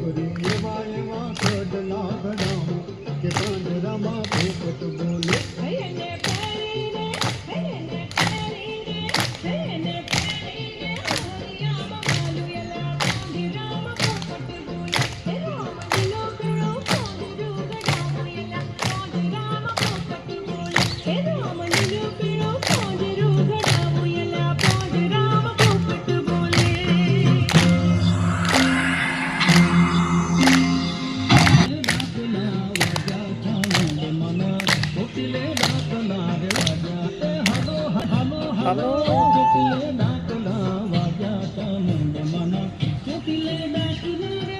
છોકરી એવા એવા કડલા ગડામો કે પાંજરામાં પોપટ બોલે એને પહેરીને હરિયામાં માલું એલા પાંજરામાં પોપટ બોલે એ રામજીનો પીળો પાંજરું ગડામો એલા પાંજરામાં પોપટ બોલે એ રામજીનો પીળો પાંજરું ગડામો એલા પાંજરામાં પોપટ બોલે હલો ચોટીલે ડાકલા વાગ્યા તા મુંડ મના ચોટીલે ડાકલા